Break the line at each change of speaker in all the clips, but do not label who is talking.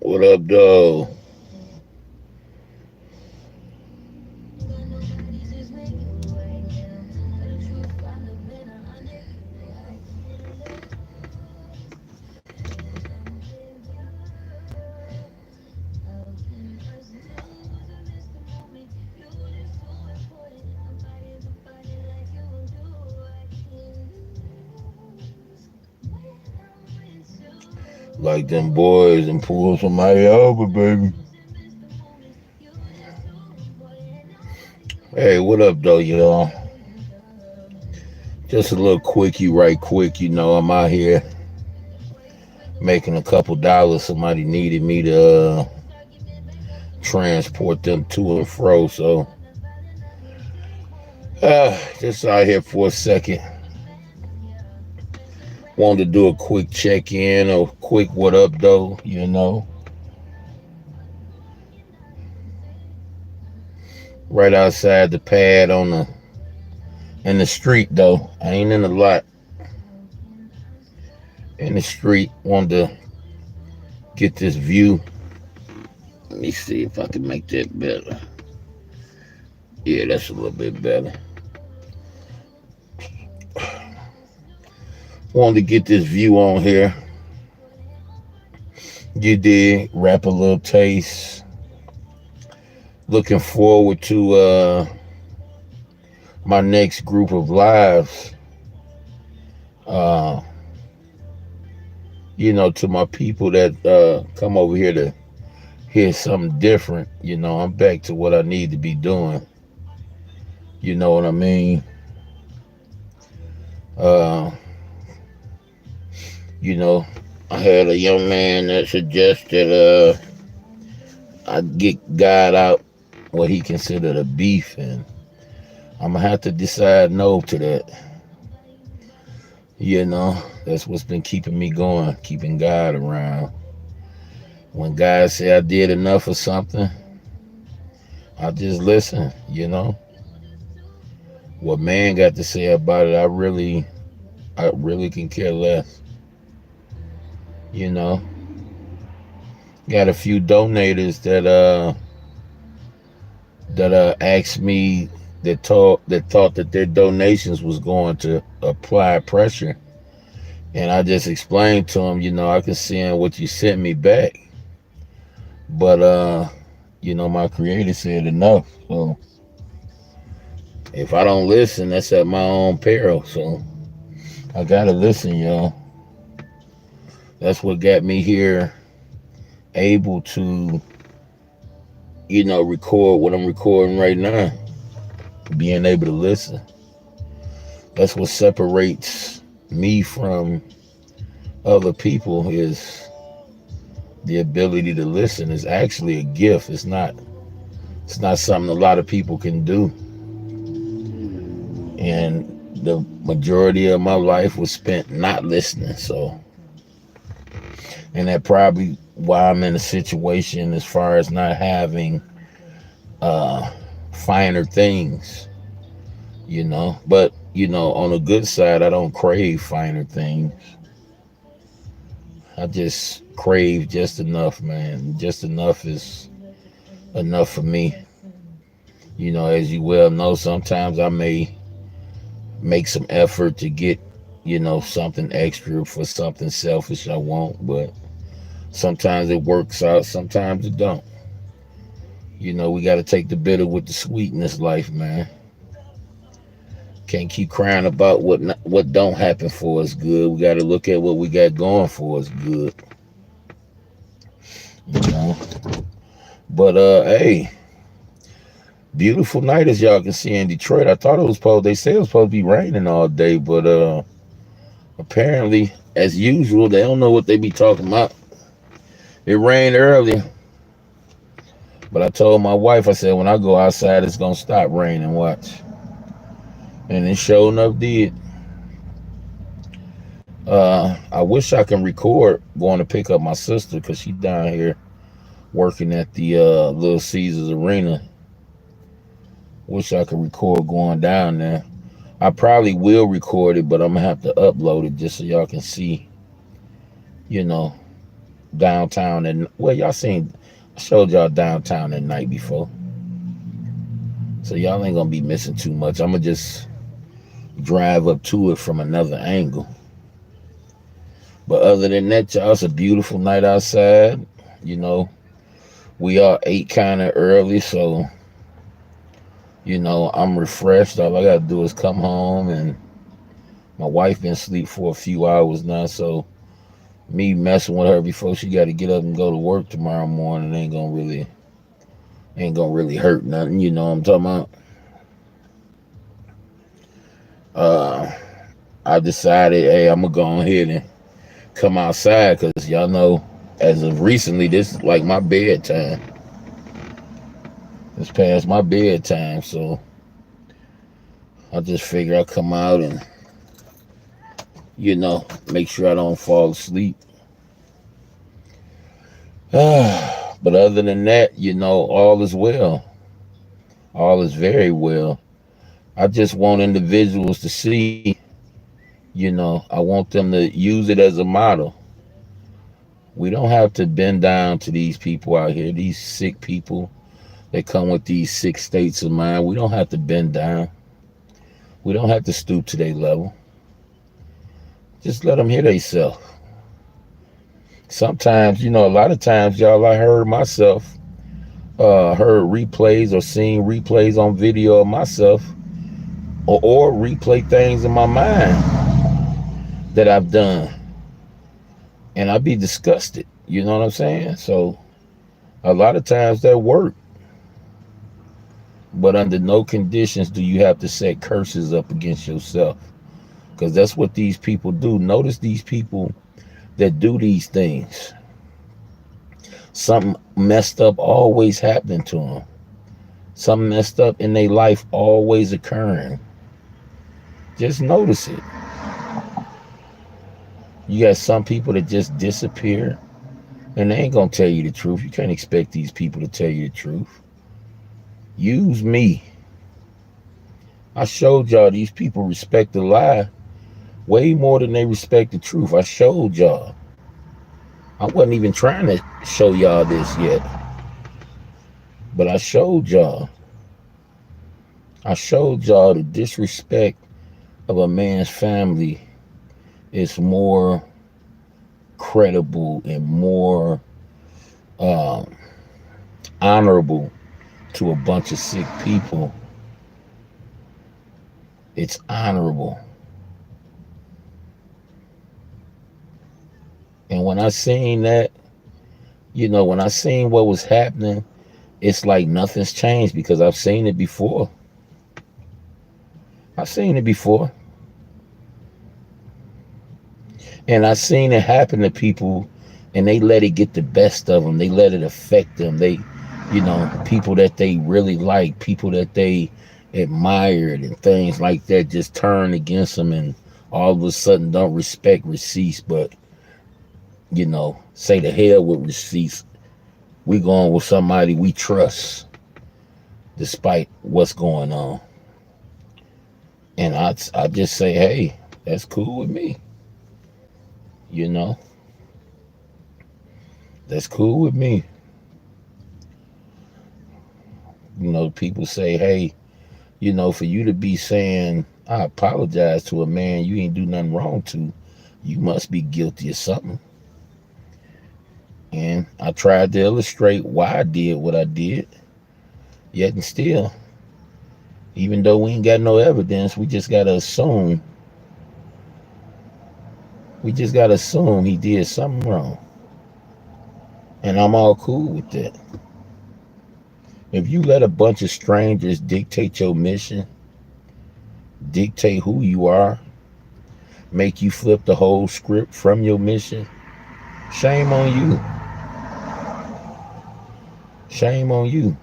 What up, though? Like them boys and pull somebody over, baby. Hey, what up, though, y'all? Just a little quickie, right quick. I'm out here making a couple dollars. Somebody needed me to transport them to and fro. So, just out here for a second. Wanted to do a quick check in or quick what up, though. Right outside the pad in the street, though. I ain't in the lot. In the street. Wanted to get this view. Let me see if I can make that better. Yeah, that's a little bit better. Wanted to get this view on here. You did wrap a little taste. Looking forward to my next group of lives. Uh, to my people that come over here to hear something different. I'm back to what I need to be doing. You know what I mean? Uh, you know, I had a young man that suggested I get God out what he considered a beef, and I'm gonna have to decide no to that. That's what's been keeping me going, keeping God around. When God say I did enough of something, I just listen. What man got to say about it, I really can care less. You know. Got a few donators that asked me that thought that their donations was going to apply pressure. And I just explained to them, I can send what you sent me back. But my creator said enough. So if I don't listen, that's at my own peril. So I gotta listen, y'all. That's what got me here, able to, record what I'm recording right now. Being able to listen. That's what separates me from other people, is the ability to listen. Is actually a gift. It's not something a lot of people can do. And the majority of my life was spent not listening. So, and that probably why I'm in a situation as far as not having uh finer things, But, on the good side, I don't crave finer things. I just crave just enough, man. Just enough is enough for me. As you well know, sometimes I may make some effort to get, something extra for something selfish I want, but sometimes it works out, sometimes it don't. We got to take the bitter with the sweet in this life, man. Can't keep crying about what don't happen for us good. We got to look at what we got going for us good. You know. But hey, beautiful night as y'all can see in Detroit. I thought they said it was supposed to be raining all day, but apparently, as usual, they don't know what they be talking about. It rained earlier, but I told my wife, I said, when I go outside, it's gonna stop raining. Watch, and it sure enough did. I wish I can record going to pick up my sister because she down here working at the Little Caesars Arena. Wish I could record going down there. I probably will record it, but I'm gonna have to upload it just so y'all can see, you know, downtown, and well, y'all seen, I showed y'all downtown at night before, so y'all ain't gonna be missing too much. I'm gonna just drive up to it from another angle. But other than that, y'all, it's a beautiful night outside. You know, we all ate kind of early, so I'm refreshed. All I gotta do is come home, and my wife been asleep for a few hours now, so me messing with her before she got to get up and go to work tomorrow morning ain't gonna really hurt nothing. You know what I'm talking about? Uh, I decided, hey, I'm gonna go ahead and come outside because y'all know, as of recently, this is like my bedtime. It's past my bedtime, so I just figure I come out and make sure I don't fall asleep. But other than that, all is well. All is very well. I just want individuals to see, I want them to use it as a model. We don't have to bend down to these people out here, these sick people that come with these sick states of mind. We don't have to bend down. We don't have to stoop to their level. Just let them hear themselves. Sometimes, a lot of times, y'all, I heard myself, heard replays or seen replays on video of myself, or replay things in my mind that I've done, and I'd be disgusted. You know what I'm saying? So a lot of times that work, but under no conditions do you have to set curses up against yourself, because that's what these people do. Notice these people that do these things, something messed up always happening to them. Something messed up in their life always occurring. Just notice it. You got some people that just disappear, and they ain't gonna tell you the truth. You can't expect these people to tell you the truth. Use me. I showed y'all these people respect the lie way more than they respect the truth. I showed y'all. I wasn't even trying to show y'all this yet, but I showed y'all. I showed y'all the disrespect of a man's family is more credible and more um, honorable to a bunch of sick people. It's honorable. And when I seen that, when I seen what was happening, it's like nothing's changed, because I've seen it before. I've seen it before. And I've seen it happen to people, and they let it get the best of them. They let it affect them. People that they really like, people that they admired and things like that, just turn against them, and all of a sudden don't respect receipts, but say the hell with receipts. We going with somebody we trust despite what's going on. And I just say, hey, that's cool with me. That's cool with me. People say, hey, for you to be saying, I apologize to a man you ain't do nothing wrong to, you must be guilty of something. And I tried to illustrate why I did what I did. Yet and still, even though we ain't got no evidence, we just gotta assume. We just gotta assume he did something wrong. And I'm all cool with that. If you let a bunch of strangers dictate your mission, dictate who you are, make you flip the whole script from your mission, shame on you. Shame on you.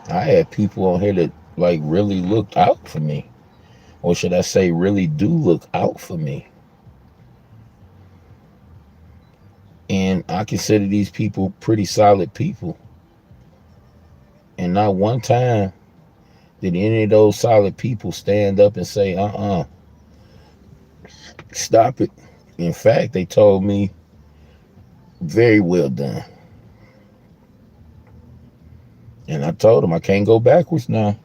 I had people on here that like really looked out for me. Or should I say really do look out for me. And I consider these people pretty solid people. And not one time did any of those solid people stand up and say, stop it. In fact, they told me, very well done. And I told them I can't go backwards now.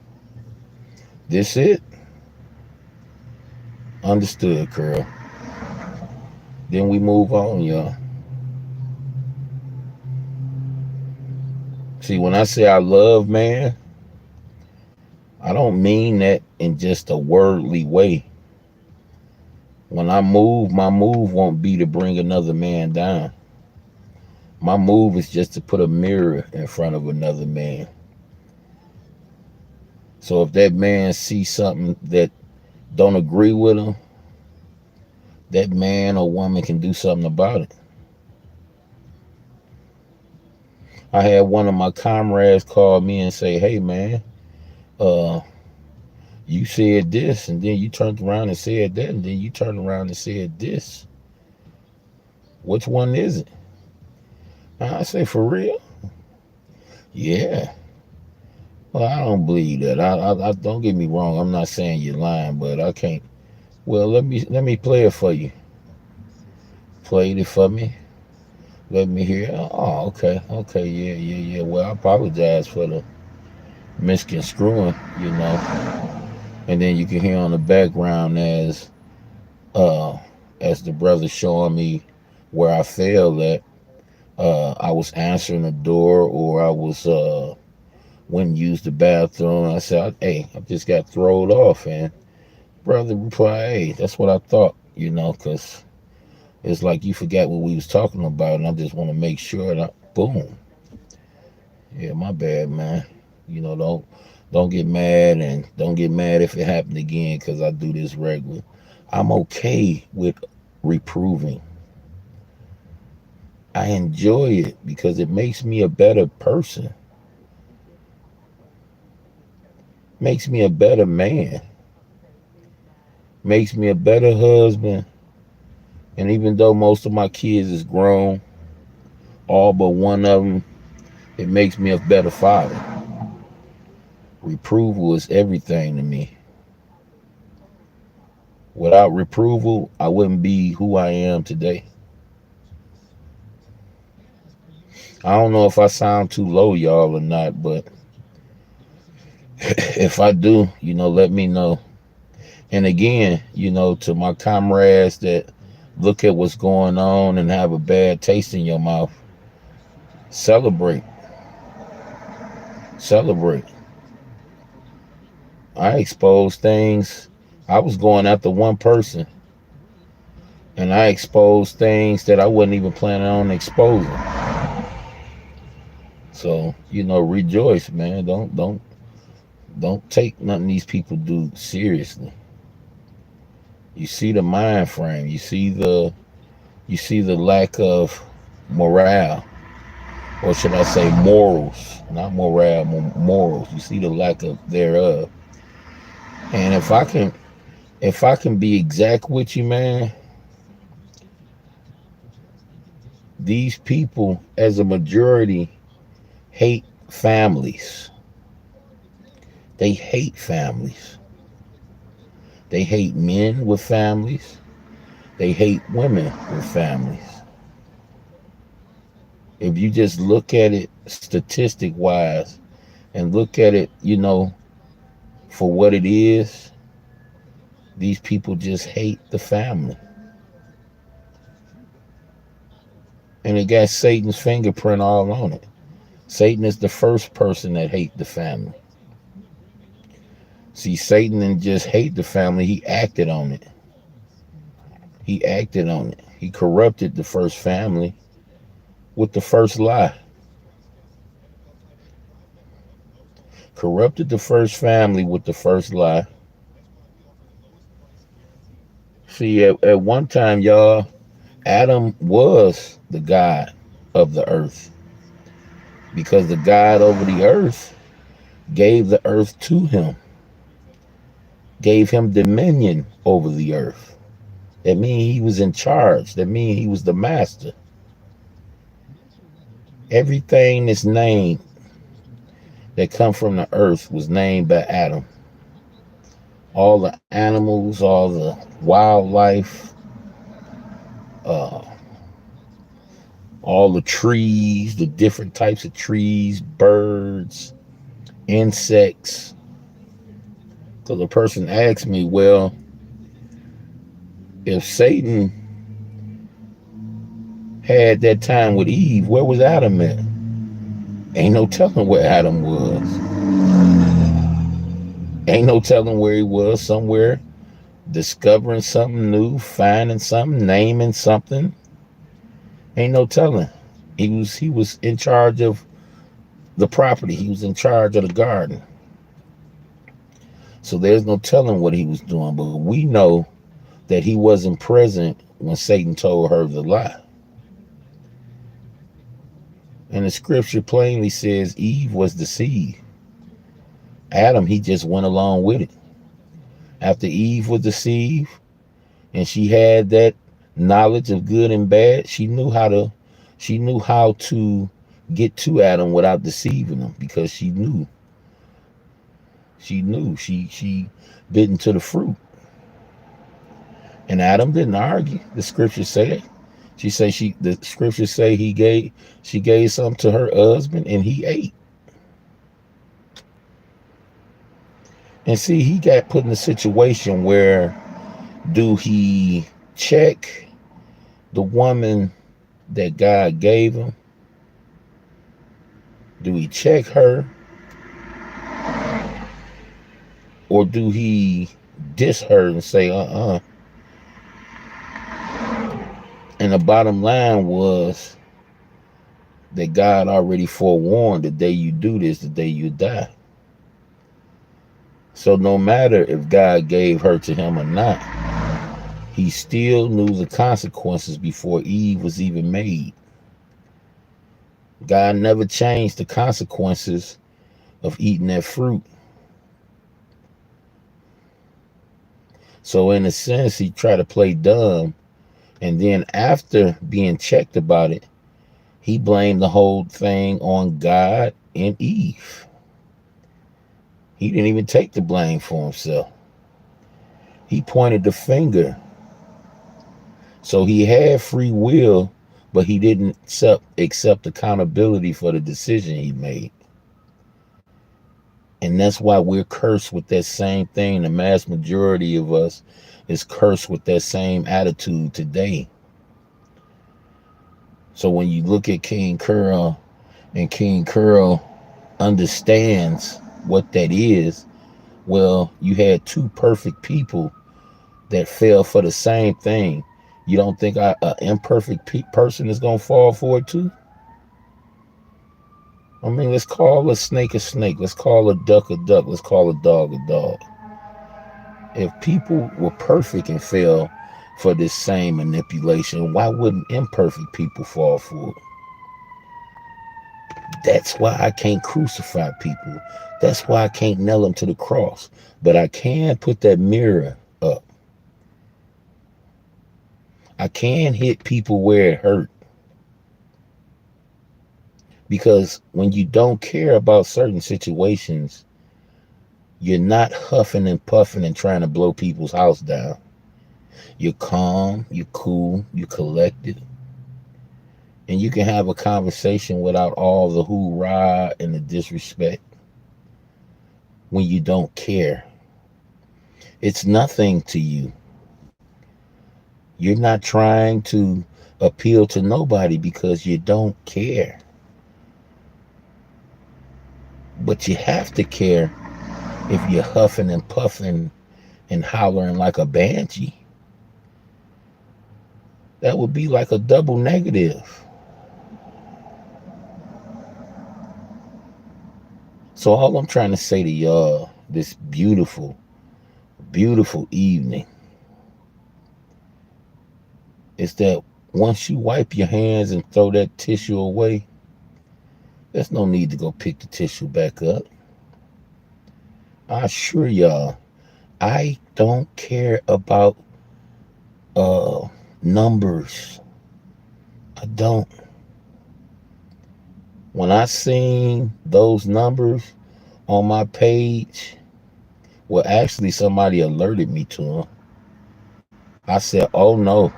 This it. Understood, Curl. Then we move on, y'all. See, when I say I love, man, I don't mean that in just a worldly way. When I move, my move won't be to bring another man down. My move is just to put a mirror in front of another man. So if that man sees something that don't agree with him, that man or woman can do something about it. I had one of my comrades call me and say, "Hey man, uh, you said this, and then you turned around and said that, and then you turned around and said this. Which one is it?" I say, "For real?" "Yeah." Well, I don't believe that. I don't get me wrong. I'm not saying you're lying, but I can't. Well, let me play it for you. Played it for me. Let me hear. Oh, okay, okay, yeah, yeah, yeah. Well, I apologize for the misconstruing, you know. And then you can hear on the background uh as the brother showing me where I failed at. I was answering the door, or I was went and used the bathroom. I said, "Hey, I just got thrown off," and brother replied, "Hey, that's what I thought, because it's like you forgot what we was talking about, and I just want to make sure that boom." Yeah, my bad, man. Don't get mad, and don't get mad if it happened again, because I do this regular. I'm okay with reproving. I enjoy it because it makes me a better person, makes me a better man, makes me a better husband. And even though most of my kids is grown, all but one of them, it makes me a better father. Reproval is everything to me. Without reproval, I wouldn't be who I am today. I don't know if I sound too low, y'all, or not, but if I do, let me know. And again, to my comrades that look at what's going on and have a bad taste in your mouth, celebrate. Celebrate. I exposed things. I was going after one person, and I exposed things that I wasn't even planning on exposing. So, rejoice, man. Don't take nothing these people do seriously. You see the mind frame. You see the lack of morale, or should I say morals, not morale, morals. You see the lack of thereof. And if I can be exact with you, man, these people as a majority hate families. They hate families. They hate men with families. They hate women with families. If you just look at it statistic wise and look at it, for what it is, these people just hate the family. And it got Satan's fingerprint all on it. Satan is the first person that hate the family. See, Satan didn't just hate the family, he acted on it. He acted on it. He corrupted the first family with the first lie. Corrupted the first family with the first lie. See, at one time, y'all, Adam was the God of the earth, because the God over the earth gave the earth to him, gave him dominion over the earth. That means he was in charge. That means he was the master. Everything that's named that come from the earth was named by Adam. All the animals, all the wildlife, uh, all the trees, the different types of trees, birds, insects. Because a person asked me, well, if Satan had that time with Eve, where was Adam at? Ain't no telling where Adam was. Ain't no telling where he was. Somewhere discovering something new, finding something, naming something. Ain't no telling. He was in charge of the property. He was in charge of the garden. So there's no telling what he was doing. But we know that he wasn't present when Satan told her the lie. And the scripture plainly says Eve was deceived. Adam, he just went along with it. After Eve was deceived and she had that knowledge of good and bad, she knew how to get to Adam without deceiving him, because she bit into the fruit. And Adam didn't argue. The scriptures say, the scriptures say she gave some to her husband and he ate. And see, he got put in a situation where, do he check the woman that God gave him? Do he check her? Or do he diss her and say, And the bottom line was that God already forewarned, the day you do this, the day you die. So no matter if God gave her to him or not, he still knew the consequences before Eve was even made. God never changed the consequences of eating that fruit. So in a sense, he tried to play dumb. And then after being checked about it, he blamed the whole thing on God and Eve. He didn't even take the blame for himself. He pointed the finger. So he had free will, but he didn't accept accountability for the decision he made. And that's why we're cursed with that same thing. The mass majority of us is cursed with that same attitude today. So when you look at King Curl, and King Curl understands what that is, well, you had two perfect people that fell for the same thing. You don't think an imperfect person is going to fall for it too? I mean, let's call a snake a snake. Let's call a duck a duck. Let's call a dog a dog. If people were perfect and fell for this same manipulation, why wouldn't imperfect people fall for it? That's why I can't crucify people. That's why I can't nail them to the cross. But I can put that mirror up. I can hit people where it hurt. Because when you don't care about certain situations, you're not huffing and puffing and trying to blow people's house down. You're calm, you're cool, you're collected. And you can have a conversation without all the hoorah and the disrespect when you don't care. It's nothing to you. You're not trying to appeal to nobody because you don't care. But you have to care if you're huffing and puffing and hollering like a banshee. That would be like a double negative. So all I'm trying to say to y'all this beautiful, beautiful evening is that once you wipe your hands and throw that tissue away, there's no need to go pick the tissue back up. I assure y'all, I don't care about numbers. I don't. When I seen those numbers on my page, well, actually somebody alerted me to them. I said, oh no,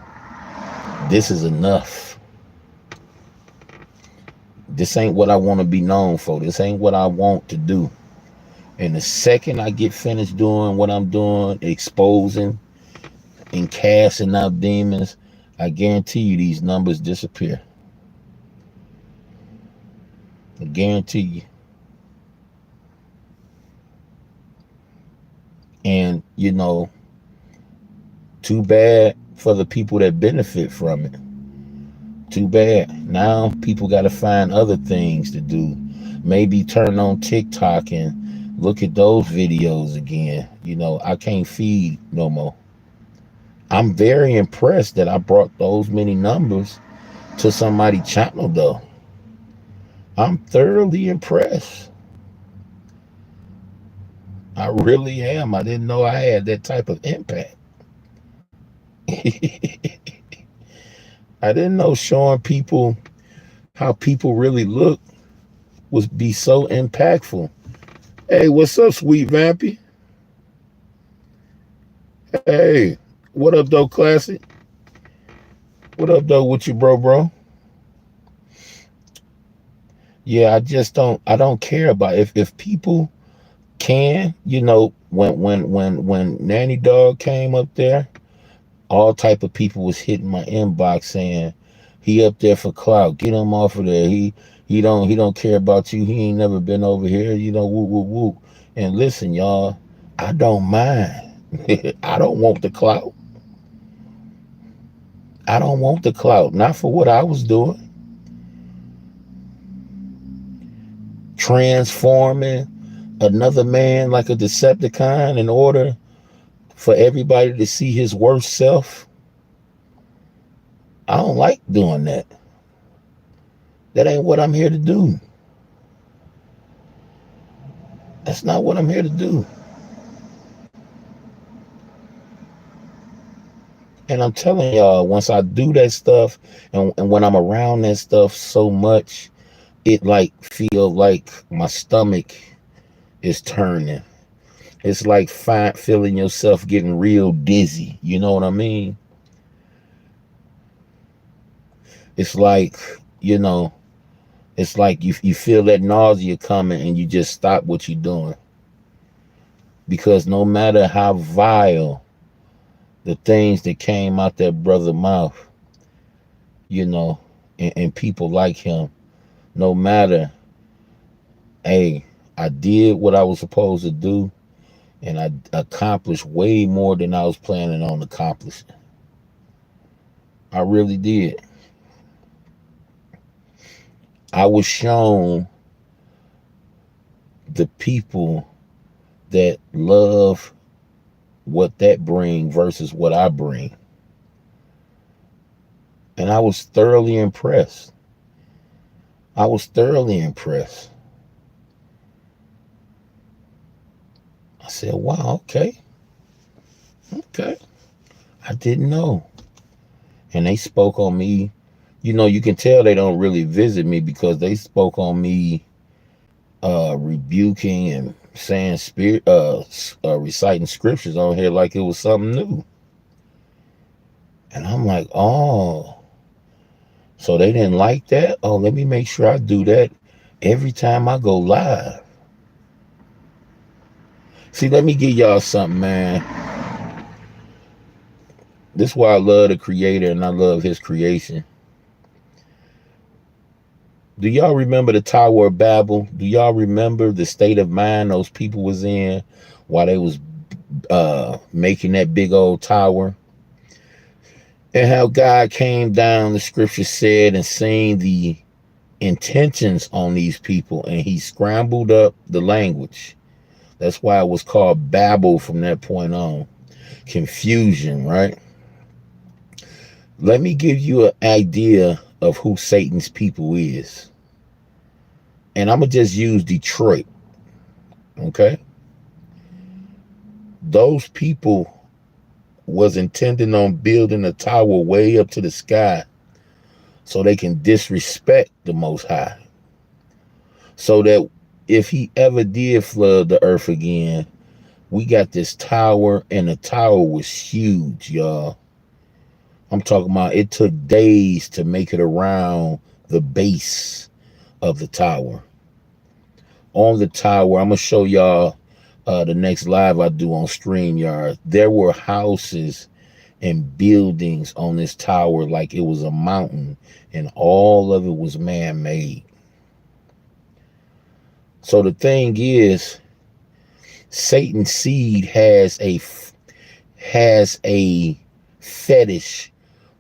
This is enough. This ain't what I want to be known for. This ain't what I want to do. And the second I get finished doing what I'm doing, exposing and casting out demons, I guarantee you these numbers disappear. I guarantee you. And, you know, too bad for the people that benefit from it. Too bad. Now people got to find other things to do. Maybe turn on TikTok and look at those videos again. You know, I can't feed no more. I'm very impressed that I brought those many numbers to somebody's channel, though. I'm thoroughly impressed. I really am. I didn't know I had that type of impact. I didn't know showing people how people really look would be so impactful. Hey, what's up, sweet Vampy? Hey, what up, though, Classic? What up, though, with you, bro? Yeah, I don't care about if people can, you know, when Nanny Dog came up there, all type of people was hitting my inbox saying he up there for clout. Get him off of there. He don't care about you. He ain't never been over here. You know, woo woo woo. And listen, y'all, I don't mind. I don't want the clout. I don't want the clout. Not for what I was doing. Transforming another man like a Decepticon in order for everybody to see his worst self. I don't like doing that. That ain't what I'm here to do. That's not what I'm here to do. And I'm telling y'all, once I do that stuff and when I'm around that stuff so much, it like feel like my stomach is turning. It's like feeling yourself getting real dizzy. You know what I mean? It's like, you know, it's like you feel that nausea coming and you just stop what you're doing. Because no matter how vile the things that came out that brother's mouth, you know, and people like him, no matter, hey, I did what I was supposed to do and I accomplished way more than I was planning on accomplishing. I really did. I was shown the people that love what that bring versus what I bring. And I was thoroughly impressed. I was thoroughly impressed. I said, wow, okay. Okay. I didn't know. And they spoke on me. You know, you can tell they don't really visit me because they spoke on me rebuking and saying reciting scriptures on here like it was something new. And I'm like, oh, so they didn't like that? Oh, let me make sure I do that every time I go live. See, let me give y'all something, man. This is why I love the creator and I love his creation. Do y'all remember the Tower of Babel? Do y'all remember the state of mind those people was in while they was making that big old tower? And how God came down, the scripture said, and seen the intentions on these people, and he scrambled up the language. That's why it was called Babel from that point on. Confusion, right? Let me give you an idea of who Satan's people is. And I'm going to just use Detroit. Okay? Those people was intending on building a tower way up to the sky so they can disrespect the Most High. So that if he ever did flood the earth again, we got this tower, and the tower was huge, y'all. I'm talking about it took days to make it around the base of the tower. On the tower, I'm gonna show y'all the next live I do on StreamYard. There were houses and buildings on this tower like it was a mountain, and all of it was man-made. So the thing is, Satan's seed has a fetish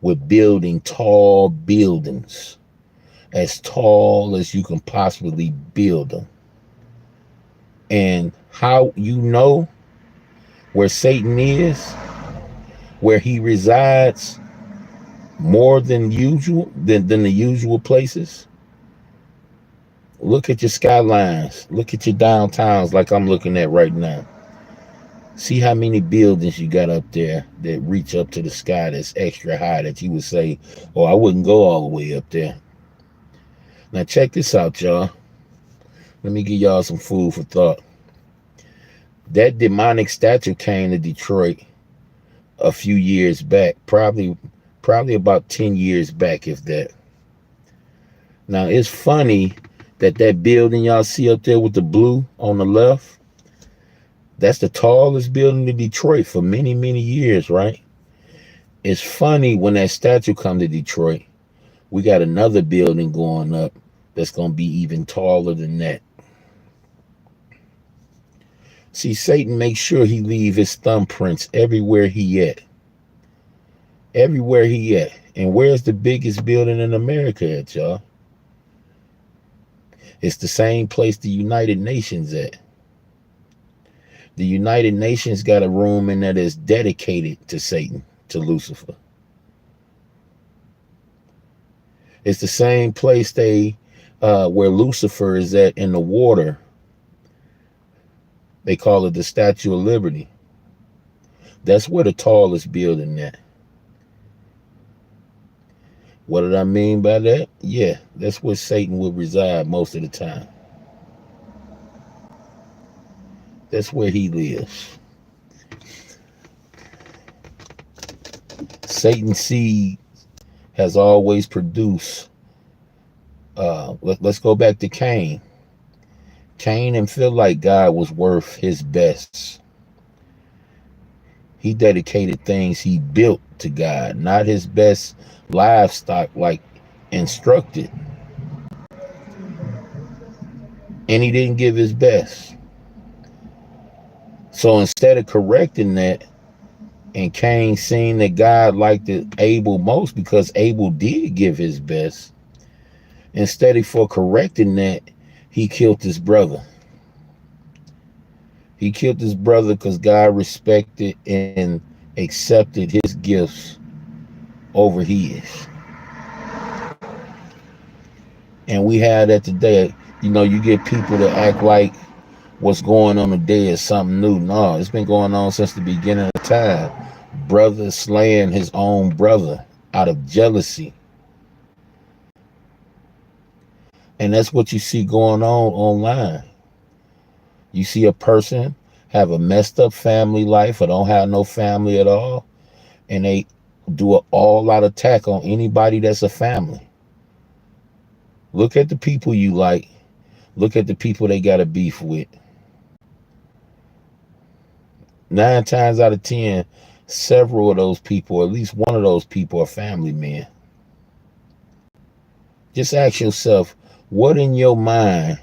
with building tall buildings, as tall as you can possibly build them. And how you know where Satan is, where he resides more than usual, than the usual places? Look at your skylines. Look at your downtowns like I'm looking at right now. See how many buildings you got up there that reach up to the sky that's extra high that you would say, oh, I wouldn't go all the way up there. Now check this out, y'all. Let me give y'all some food for thought. That demonic statue came to Detroit a few years back, probably about 10 years back, if that. Now it's funny that building y'all see up there with the blue on the left, that's the tallest building in Detroit for many, many years, right? It's funny when that statue come to Detroit, we got another building going up that's going to be even taller than that. See, Satan makes sure he leave his thumbprints everywhere he at. Everywhere he at. And where's the biggest building in America at, y'all? It's the same place the United Nations at. The United Nations got a room in there that's dedicated to Satan, to Lucifer. It's the same place where Lucifer is at in the water. They call it the Statue of Liberty. That's where the tallest building at. What did I mean by that? Yeah, that's where Satan would reside most of the time. That's where he lives. Satan's seed has always produced. Let's go back to Cain. Cain didn't feel like God was worth his best. He dedicated things he built to God, not his best livestock like instructed. And he didn't give his best. So instead of correcting that, and Cain seeing that God liked Abel most because Abel did give his best, instead of for correcting that, he killed his brother. He killed his brother because God respected and accepted his gifts over his. And we have that today. You know, you get people that act like what's going on today is something new. No, it's been going on since the beginning of time. Brother slaying his own brother out of jealousy. And that's what you see going on online. You see a person have a messed up family life or don't have no family at all, and they do an all-out attack on anybody that's a family. Look at the people you like. Look at the people they got a beef with. 9 times out of 10, several of those people, at least one of those people, are family men. Just ask yourself, what in your mind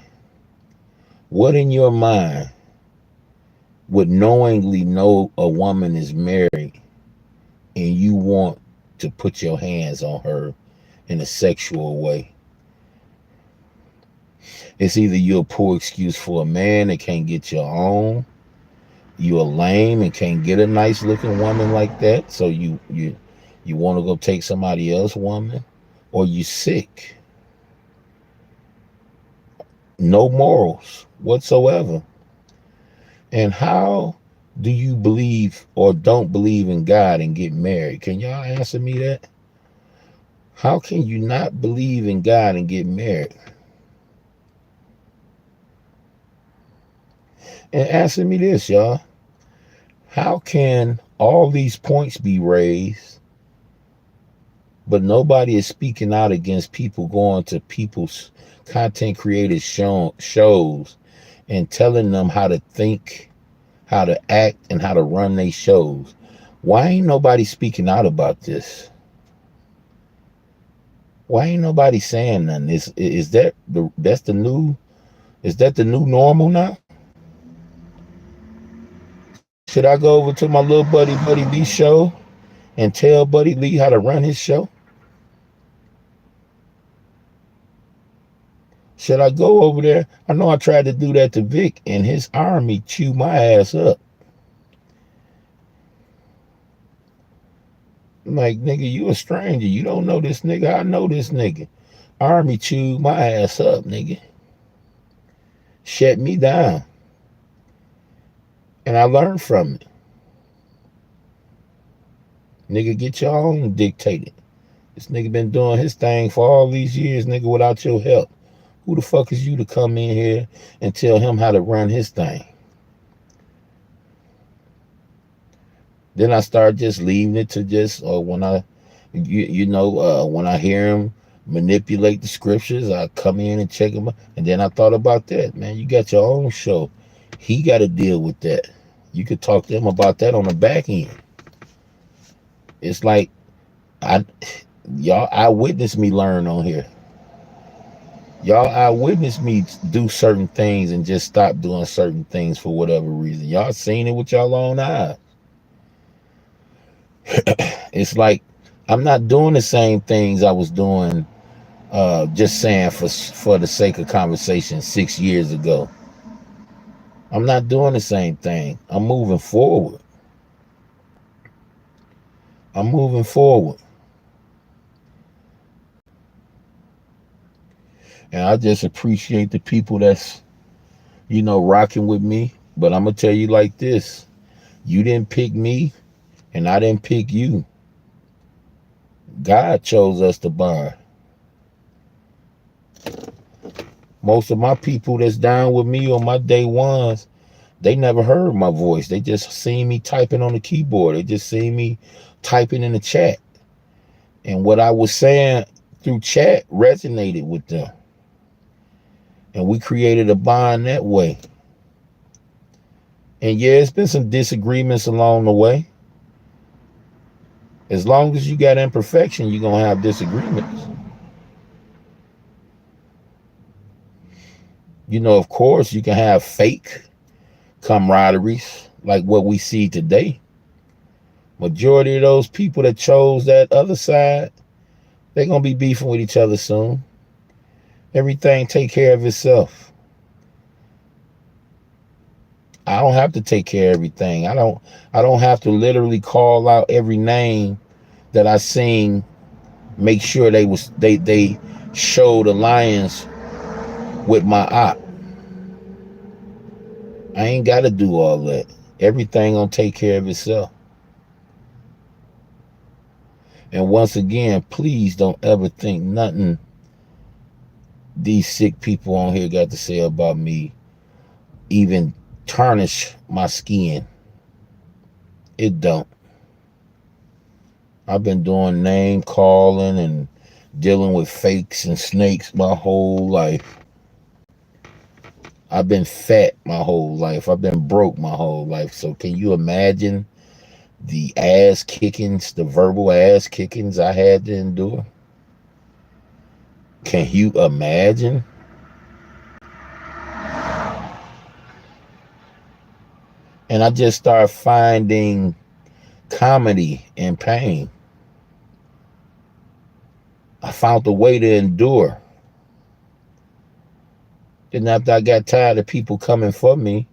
would knowingly know a woman is married and you want to put your hands on her in a sexual way? It's either you're a poor excuse for a man that can't get your own, you a lame and can't get a nice looking woman like that, so you want to go take somebody else's woman, or you sick. No morals whatsoever. And how do you believe or don't believe in God and get married? Can y'all answer me that? How can you not believe in God and get married? And answer me this, y'all. How can all these points be raised But nobody is speaking out against people going to people's content creators shows and telling them how to think, how to act, and how to run their shows. Why ain't nobody speaking out about this? Why ain't nobody saying nothing? Is that that's the new, is that the new normal now? Should I go over to my little Buddy Lee show and tell Buddy Lee how to run his show? Should I go over there? I know I tried to do that to Vic and his army chew my ass up. I'm like, nigga, you a stranger. You don't know this nigga. I know this nigga. Army chewed my ass up, nigga. Shut me down. And I learned from it. Nigga, get your own dictated. This nigga been doing his thing for all these years, nigga, without your help. Who the fuck is you to come in here and tell him how to run his thing? Then I start just leaving it to just, when I, when I hear him manipulate the scriptures, I come in and check him out. And then I thought about that, man. You got your own show. He got to deal with that. You could talk to him about that on the back end. It's like, y'all eyewitness me learn on here. Y'all eyewitness me do certain things and just stop doing certain things for whatever reason. Y'all seen it with y'all own eyes. It's like I'm not doing the same things I was doing, just saying for the sake of conversation 6 years ago. I'm not doing the same thing. I'm moving forward. I'm moving forward. And I just appreciate the people that's, rocking with me. But I'm going to tell you like this. You didn't pick me, and I didn't pick you. God chose us to bond. Most of my people that's down with me on my day ones, they never heard my voice. They just seen me typing on the keyboard. They just seen me typing in the chat. And what I was saying through chat resonated with them. And we created a bond that way. And yeah, it's been some disagreements along the way. As long as you got imperfection, you're going to have disagreements. Of course, you can have fake camaraderies like what we see today. Majority of those people that chose that other side, they're going to be beefing with each other soon. Everything take care of itself. I don't have to take care of everything. I don't have to literally call out every name that I seen, make sure they showed alliance with my op. I ain't got to do all that. Everything gonna take care of itself. And once again, please don't ever think nothing these sick people on here got to say about me even tarnish my skin. It don't. I've been doing name calling and dealing with fakes and snakes my whole life. I've been fat my whole life. I've been broke my whole life. So can you imagine the ass kickings, the verbal ass kickings I had to endure? Can you imagine? And I just started finding comedy in pain. I found a way to endure. Then after I got tired of people coming for me,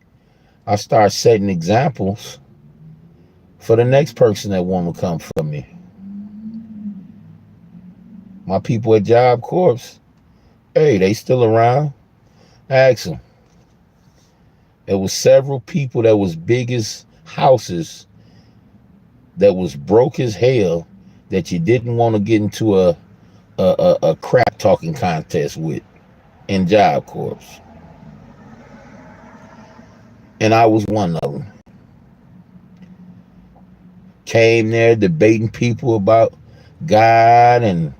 I started setting examples for the next person that want to come for me. My people at Job Corps, hey, they still around? Ask them. There was several people that was big as houses that was broke as hell that you didn't want to get into a crap talking contest with in Job Corps. And I was one of them. Came there debating people about God and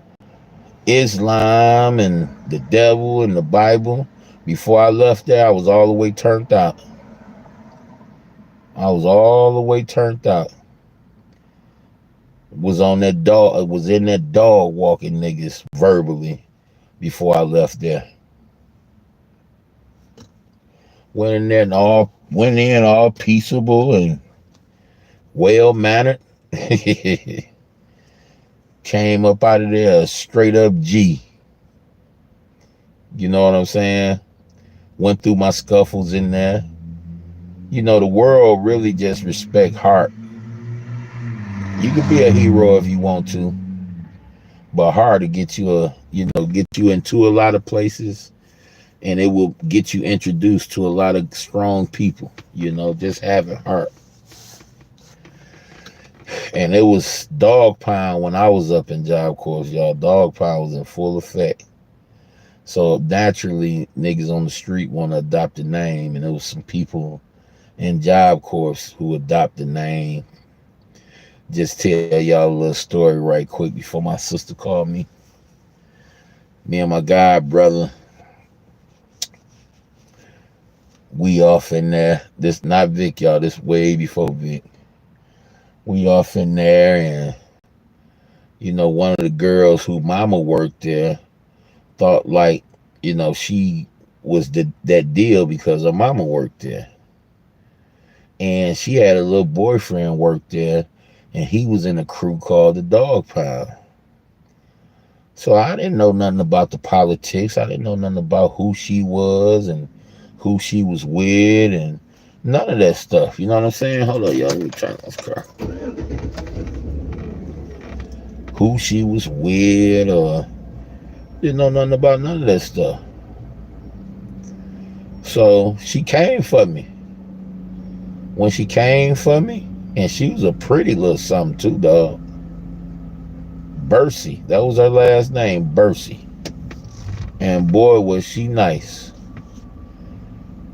Islam and the devil and the Bible. Before I left there, I was all the way turned out. I was all the way turned out. Was on that dog. Was in that dog walking niggas verbally before I left there. Went in all peaceable and well mannered. Came up out of there a straight up G. You know what I'm saying? Went through my scuffles in there. You know, the world really just respect heart. You could be a hero if you want to, but heart to get you get you into a lot of places, and it will get you introduced to a lot of strong people. Just having heart. And it was dog pound when I was up in Job Corps, y'all. Dog pound was in full effect. So naturally, niggas on the street want to adopt the name, and there was some people in Job Corps who adopted the name. Just tell y'all a little story right quick before my sister called me. Me and my god brother, we off in there. This not Vic, y'all. This way before Vic. We off in there, and one of the girls who mama worked there thought like, she was that deal because her mama worked there. And she had a little boyfriend work there, and he was in a crew called the Dog Pound. So I didn't know nothing about the politics. I didn't know nothing about who she was and who she was with and none of that stuff. You know what I'm saying? Hold on, y'all. Let me turn this car. Who she was with or didn't know nothing about none of that stuff. So she came for me. When she came for me, and she was a pretty little something too, dog. Bercy. That was her last name, Bercy. And boy, was she nice.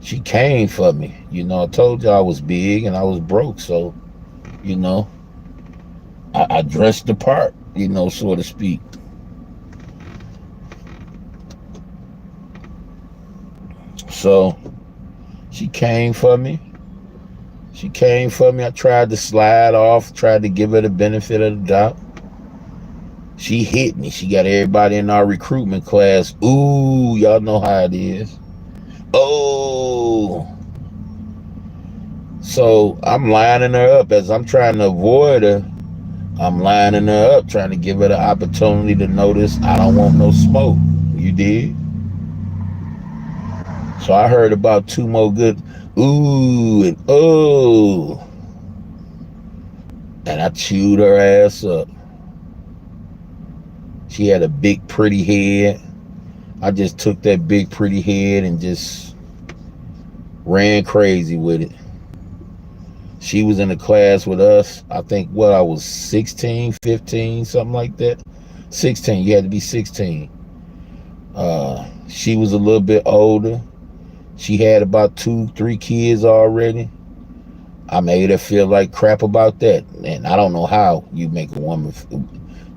She came for me. I told you I was big and I was broke, so, I dressed the part, so to speak. So she came for me. I tried to slide off, tried to give her the benefit of the doubt. She hit me. She got everybody in our recruitment class. Ooh, y'all know how it is. Oh. So I'm lining her up as I'm trying to avoid her. I'm lining her up, trying to give her the opportunity to notice I don't want no smoke. You did? So I heard about two more good ooh and oh. And I chewed her ass up. She had a big pretty head. I just took that big pretty head and just ran crazy with it. She was in a class with us. I think I was 16, 15, something like that. 16, you had to be 16. She was a little bit older. She had about 2-3 kids already. I made her feel like crap about that. And I don't know how you make a woman.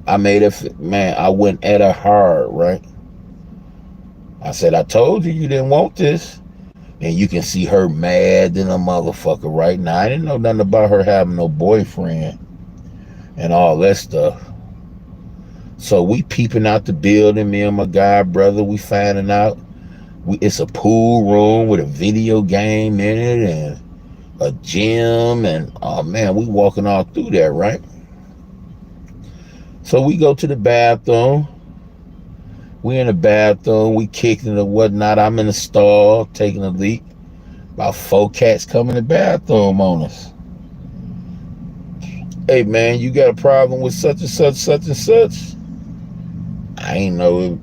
I made her, man, I went at her hard, right? I said, I told you didn't want this. And you can see her mad than a motherfucker right now. I didn't know nothing about her having no boyfriend and all that stuff. So we peeping out the building, me and my guy brother, we finding out it's a pool room with a video game in it and a gym, and oh man, we walking all through there, right? So we go to the bathroom. We in the bathroom, we kicking and whatnot. I'm in the stall taking a leak. About 4 cats come in the bathroom on us. Hey man, you got a problem with such and such, such and such? I ain't know,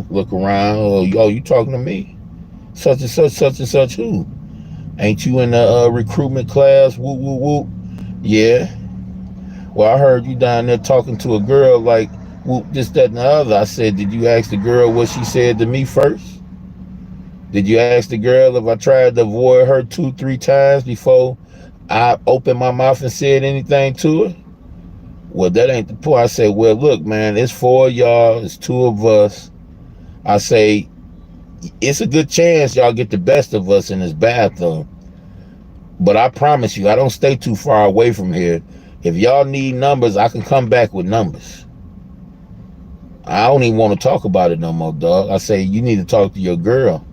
look around. Oh, you talking to me? Such and such, such and such who? Ain't you in the recruitment class? Whoop, whoop, whoop. Yeah. Well, I heard you down there talking to a girl like, whoop, this, that, and the other. I said, did you ask the girl what she said to me first? Did you ask the girl if I tried to avoid her 2-3 times before I opened my mouth and said anything to her? Well, that ain't the point. I say, well, look, man, it's 4 of y'all, it's 2 of us. I say, it's a good chance y'all get the best of us in this bathroom. But I promise you, I don't stay too far away from here. If y'all need numbers, I can come back with numbers. I don't even want to talk about it no more, dog. I say, you need to talk to your girl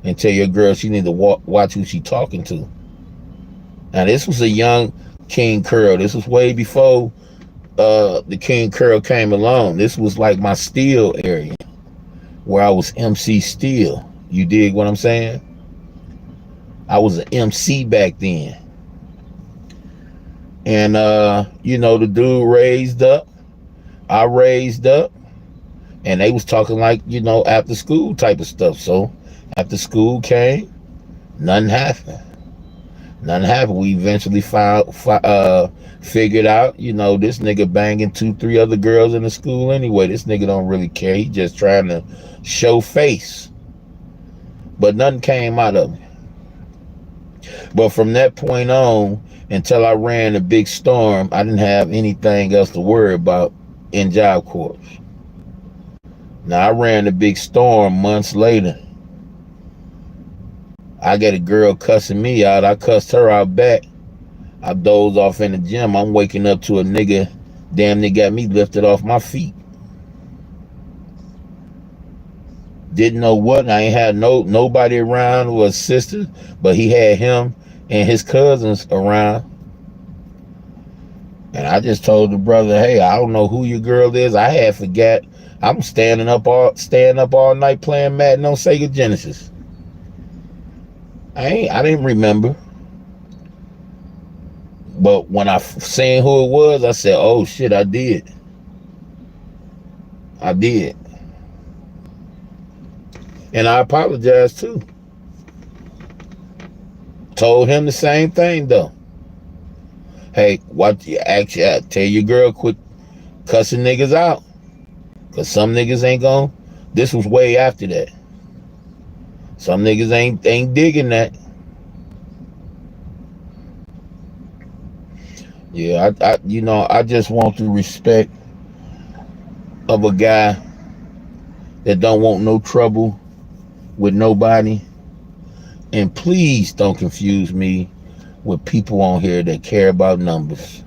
and tell your girl she need to watch who she talking to. Now, this was a young King Curl. This was way before the King Curl came along. This was like my Steel area where I was MC Steel. You dig what I'm saying? I was an MC back then. And, you know, the dude raised up. I raised up. And they was talking like, you know, after school type of stuff. So after school came, nothing happened. Nothing happened. We eventually figured out, you know, this nigga banging 2, 3 other girls in the school anyway. This nigga don't really care. He just trying to show face. But nothing came out of it. But from that point on, until I ran a big storm, I didn't have anything else to worry about in Job Corps. Now, I ran a big storm months later. I got a girl cussing me out. I cussed her out back. I dozed off in the gym. I'm waking up to a nigga damn near got me lifted off my feet. Didn't know what. I ain't had nobody around who was sister, but he had him and his cousins around. And I just told the brother, hey, I don't know who your girl is. I had forgot. I'm staying up all night playing Madden on Sega Genesis. I didn't remember. But when I seen who it was, I said, oh shit, I did. I did. And I apologized too. Told him the same thing though. Hey, tell your girl quit cussing niggas out. Cause some niggas ain't gon'. This was way after that. Some niggas ain't digging that. Yeah, I just want the respect of a guy that don't want no trouble with nobody. And please don't confuse me with people on here that care about numbers.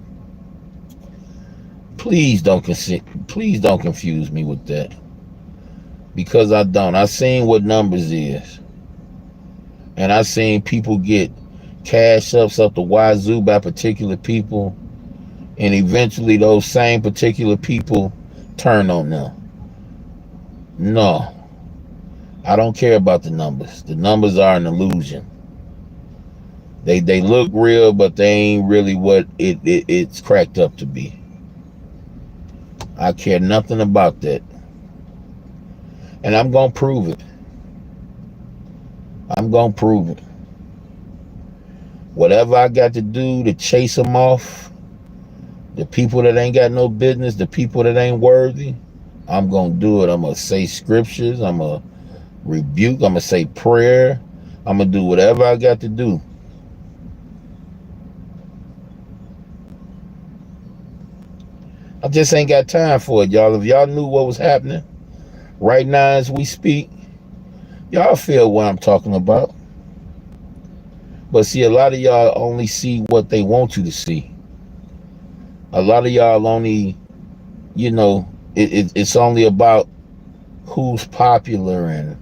Please don't confuse me with that. Because I don't. I seen what numbers is. And I seen people get cash ups up the wazoo by particular people. And eventually those same particular people turn on them. No. I don't care about the numbers. The numbers are an illusion. They look real, but they ain't really what it's cracked up to be. I care nothing about that. And I'm going to prove it. I'm going to prove it. Whatever I got to do to chase them off, the people that ain't got no business, the people that ain't worthy, I'm going to do it. I'm going to say scriptures. I'm going to rebuke. I'm going to say prayer. I'm going to do whatever I got to do. I just ain't got time for it, y'all. If y'all knew what was happening right now as we speak, y'all feel what I'm talking about. But see, a lot of y'all only see what they want you to see. A lot of y'all only, you know, it's only about who's popular and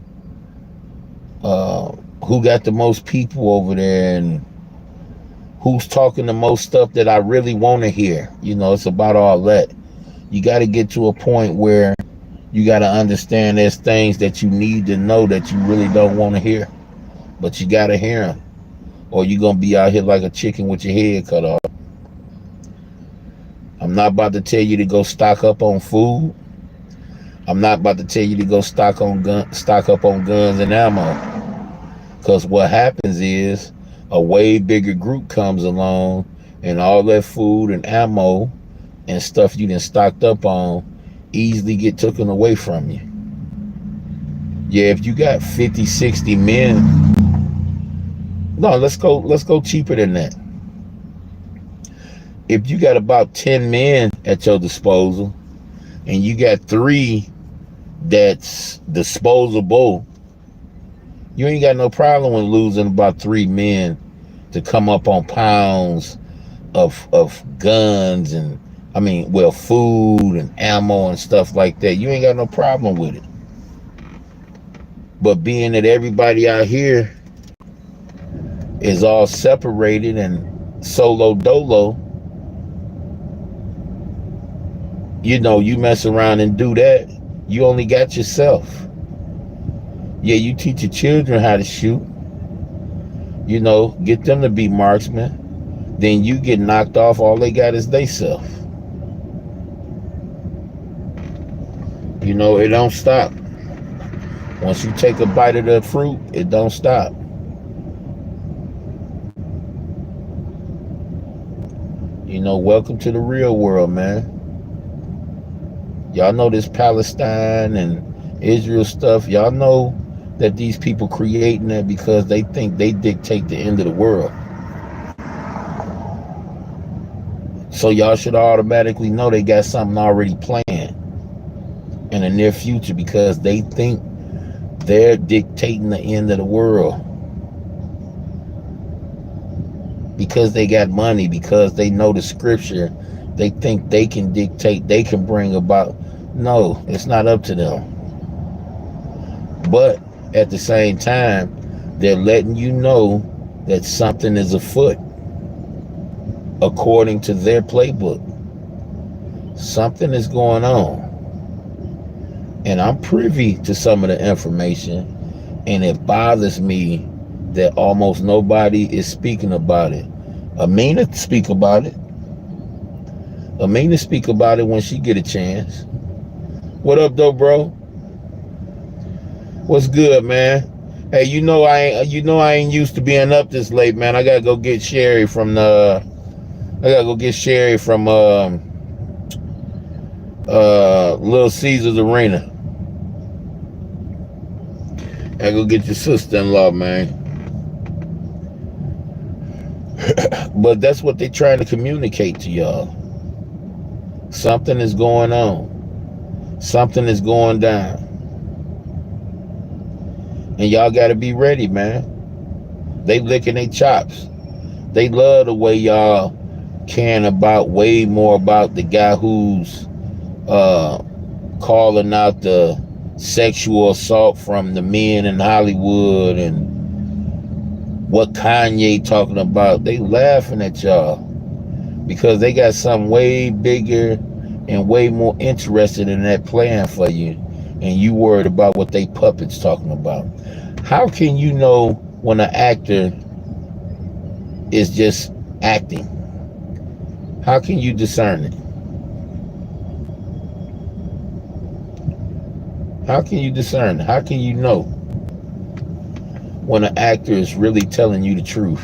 who got the most people over there and who's talking the most stuff that I really want to hear. You know, it's about all that. You got to get to a point where you got to understand there's things that you need to know that you really don't want to hear. But you got to hear them. Or you're going to be out here like a chicken with your head cut off. I'm not about to tell you to go stock up on food. I'm not about to tell you to go stock up on guns and ammo. Because what happens is a way bigger group comes along and all that food and ammo and stuff you done stocked up on easily get taken away from you. Yeah, if you got 50, 60 men, no, let's go cheaper than that. if you got about 10 men at your disposal and you got 3 that's disposable, you ain't got no problem with losing about 3 men to come up on pounds of guns and food and ammo and stuff like that. You ain't got no problem with it. But being that everybody out here is all separated and solo dolo, you mess around and do that, you only got yourself. Yeah, you teach your children how to shoot, get them to be marksmen. Then you get knocked off, all they got is they self. It don't stop. Once you take a bite of the fruit, it don't stop. Welcome to the real world, man. Y'all know this Palestine and Israel stuff. Y'all know that these people creating that because they think they dictate the end of the world. So y'all should automatically know they got something already planned in the near future because they think they're dictating the end of the world. Because they got money, because they know the scripture, they think they can dictate, they can bring about. No, it's not up to them. But at the same time, they're letting you know that something is afoot according to their playbook. Something is going on. And I'm privy to some of the information, and it bothers me that almost nobody is speaking about it. Amina speak about it. Amina speak about it when she get a chance. What up, though, bro? What's good, man? Hey, I ain't used to being up this late, man. I gotta go get Sherry from Little Caesars Arena. I go get your sister-in-law, man. But that's what they're trying to communicate to y'all. Something is going on. Something is going down. And y'all got to be ready, man. They licking their chops. They love the way y'all caring about way more about the guy who's calling out the sexual assault from the men in Hollywood and what Kanye talking about. They laughing at y'all because they got something way bigger and way more interested in that plan for you, and you worried about what they puppets talking about. How can you know when an actor is just acting? How can you discern it? How can you discern it? How can you know when an actor is really telling you the truth?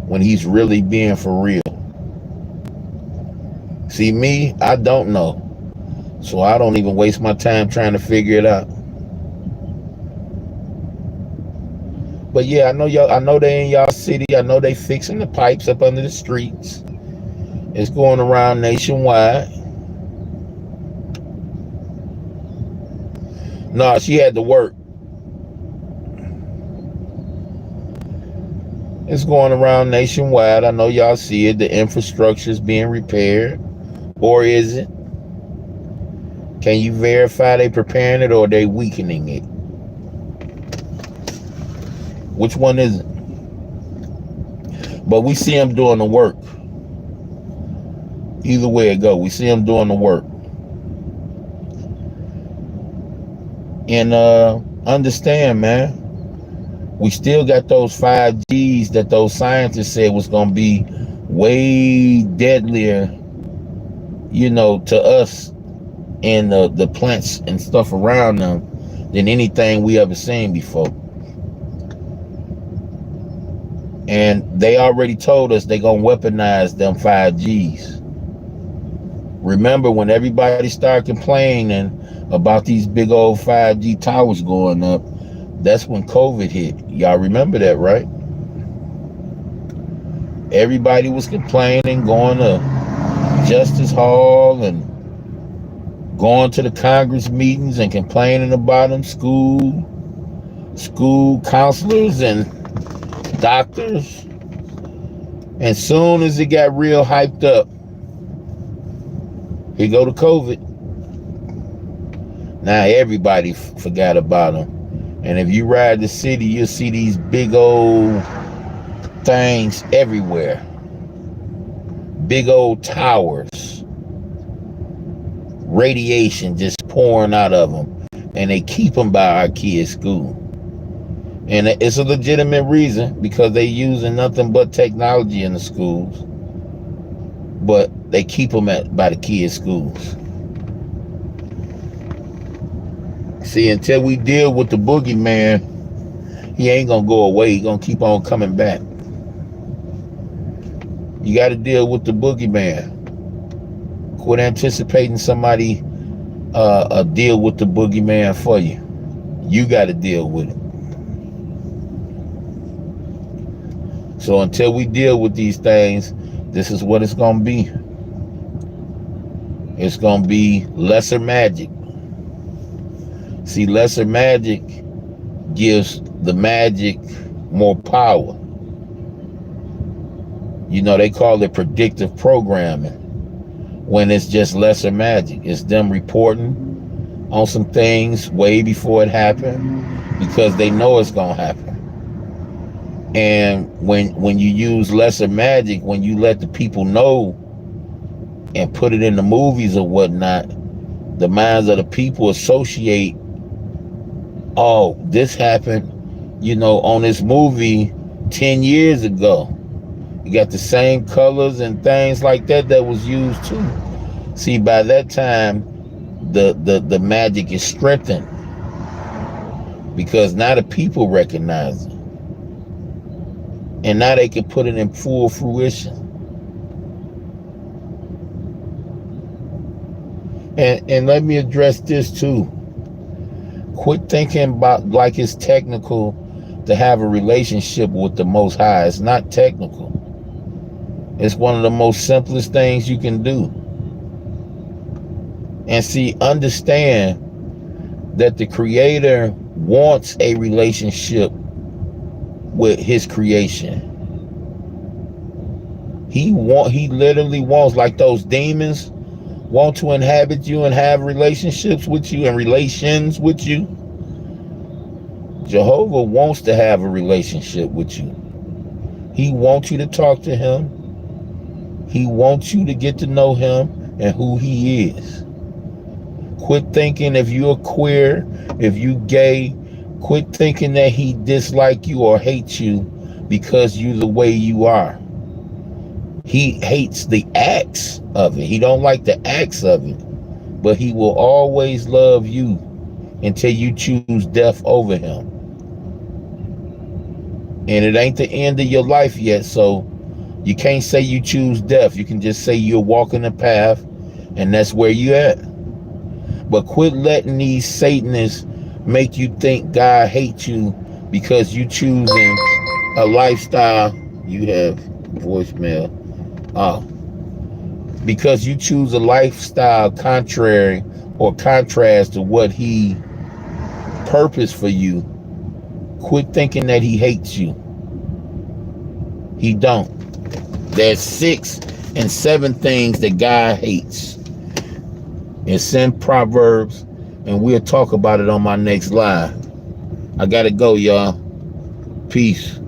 When he's really being for real? See, me, I don't know. So I don't even waste my time trying to figure it out. But yeah, I know they in y'all city. I know they fixing the pipes up under the streets. It's going around nationwide. No, she had to work. It's going around nationwide. I know y'all see it. The infrastructure is being repaired. Or is it? Can you verify they preparing it or are they weakening it? Which one is it? But we see them doing the work. Either way it go, we see them doing the work. And understand, man, we still got those 5Gs that those scientists said was going to be way deadlier, to us and the plants and stuff around them than anything we ever seen before. And they already told us they're going to weaponize them 5Gs. Remember when everybody started complaining about these big old 5G towers going up, that's when COVID hit. Y'all remember that, right? Everybody was complaining, going to Justice Hall and going to the Congress meetings and complaining about them. School counselors and doctors. And soon as it got real hyped up, here go to COVID. Now everybody forgot about them. And if you ride the city, you'll see these big old things everywhere. Big old towers. Radiation just pouring out of them. And they keep them by our kids' school. And it's a legitimate reason, because they using nothing but technology in the schools. But they keep them by the kids' schools. See, until we deal with the boogeyman, he ain't gonna go away. He gonna keep on coming back. You got to deal with the boogeyman. Quit anticipating somebody deal with the boogeyman for you. You got to deal with it. So until we deal with these things, this is what it's gonna be. It's gonna be lesser magic. See, lesser magic gives the magic more power. You know, they call it predictive programming when it's just lesser magic. It's them reporting on some things way before it happened because they know it's going to happen. And when you use lesser magic, when you let the people know and put it in the movies or whatnot, the minds of the people associate, oh, this happened, you know, on this movie 10 years ago. You got the same colors and things like that was used too. See, by that time, the magic is strengthened because now the people recognize it. And now they can put it in full fruition. And let me address this too. Quit thinking about like it's technical to have a relationship with the Most High. It's not technical. It's one of the most simplest things you can do. And see, understand that the Creator wants a relationship with his creation. He literally wants, like those demons want to inhabit you and have relationships with you and relations with you. Jehovah wants to have a relationship with you. He wants you to talk to him. He wants you to get to know him and who he is. Quit thinking if you're queer, if you gay, quit thinking that he dislike you or hates you because you're the way you are. He hates the acts of it. He don't like the acts of it. But he will always love you until you choose death over him. And it ain't the end of your life yet, so you can't say you choose death. You can just say you're walking the path, and that's where you at. But quit letting these Satanists make you think God hates you because you choosing a lifestyle. You have voicemail. Because you choose a lifestyle contrary or contrast to what he purposed for you. Quit thinking that he hates you. He don't. There's 6 and 7 things that God hates. It's in Proverbs, and we'll talk about it on my next live. I gotta go, y'all. Peace.